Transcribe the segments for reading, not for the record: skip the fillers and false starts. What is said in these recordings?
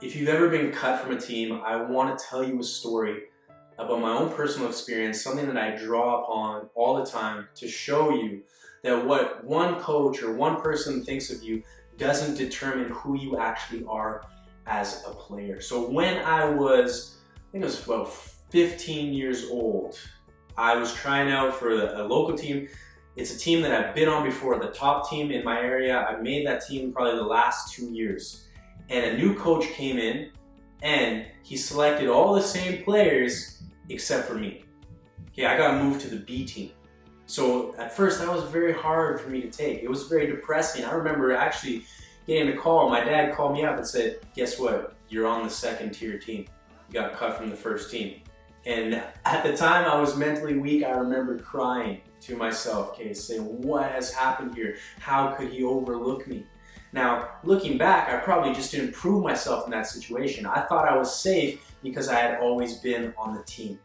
If you've ever been cut from a team, I want to tell you a story about my own personal experience, something that I draw upon all the time to show you that what one coach or one person thinks of you doesn't determine who you actually are as a player. So when I think it was about 15 years old, I was trying out for a local team. It's a team that I've been on before, the top team in my area. I made that team probably the last 2 years. And a new coach came in and he selected all the same players except for me. Okay, I got moved to the B team. So at first that was very hard for me to take. It was very depressing. I remember actually getting a call. My dad called me up and said, guess what? You're on the second tier team. You got cut from the first team. And at the time I was mentally weak. I remember crying to myself, okay, saying, what has happened here? How could he overlook me? Now, looking back, I probably just didn't prove myself in that situation. I thought I was safe because I had always been on the team.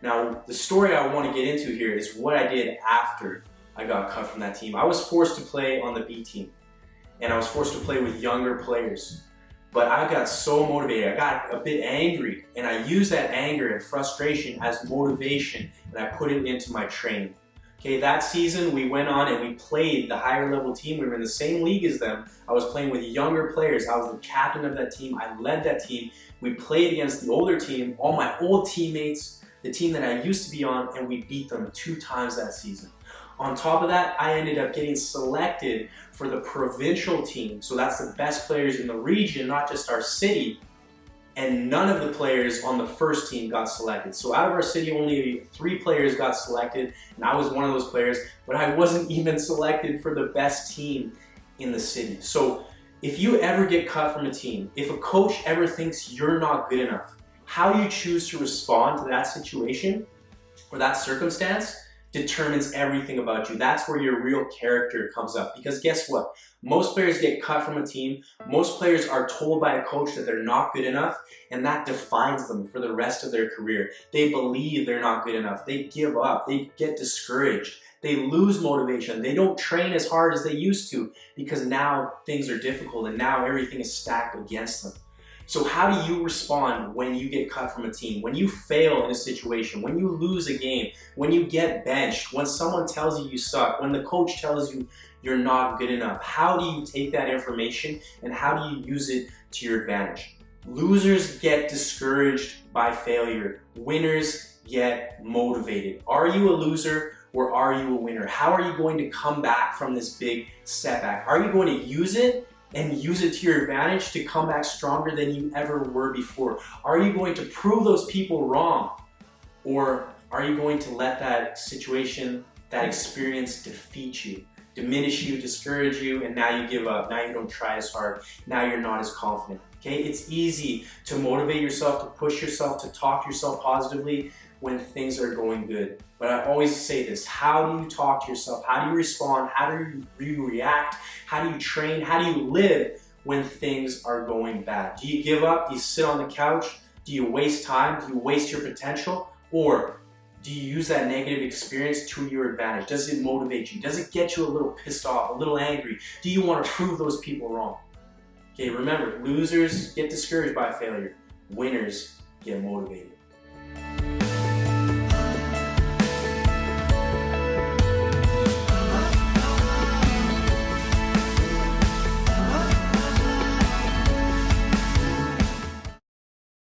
Now, the story I want to get into here is what I did after I got cut from that team. I was forced to play on the B team, and I was forced to play with younger players. But I got so motivated, I got a bit angry, and I used that anger and frustration as motivation, and I put it into my training. Okay, that season we went on and we played the higher level team. We were in the same league as them. I was playing with younger players. I was the captain of that team. I led that team. We played against the older team, all my old teammates, the team that I used to be on, and we beat them 2 times that season. On top of that, I ended up getting selected for the provincial team. So that's the best players in the region, not just our city. And none of the players on the first team got selected. So out of our city, only 3 players got selected, and I was one of those players, but I wasn't even selected for the best team in the city. So if you ever get cut from a team, if a coach ever thinks you're not good enough, how you choose to respond to that situation or that circumstance determines everything about you. That's where your real character comes up. Because guess what? Most players get cut from a team. Most players are told by a coach that they're not good enough, and that defines them for the rest of their career. They believe they're not good enough. They give up. They get discouraged. They lose motivation. They don't train as hard as they used to because now things are difficult and now everything is stacked against them. So how do you respond when you get cut from a team, when you fail in a situation, when you lose a game, when you get benched, when someone tells you you suck, when the coach tells you you're not good enough? How do you take that information and how do you use it to your advantage? Losers get discouraged by failure. Winners get motivated. Are you a loser or are you a winner? How are you going to come back from this big setback? Are you going to use it and use it to your advantage to come back stronger than you ever were before? Are you going to prove those people wrong? Or are you going to let that situation, that experience defeat you, diminish you, discourage you, and now you give up, now you don't try as hard, now you're not as confident? Okay, it's easy to motivate yourself, to push yourself, to talk to yourself positively when things are going good. But I always say this, how do you talk to yourself? How do you respond? How do you react? How do you train? How do you live when things are going bad? Do you give up? Do you sit on the couch? Do you waste time? Do you waste your potential? Or do you use that negative experience to your advantage? Does it motivate you? Does it get you a little pissed off, a little angry? Do you want to prove those people wrong? Okay, remember, losers get discouraged by failure. Winners get motivated.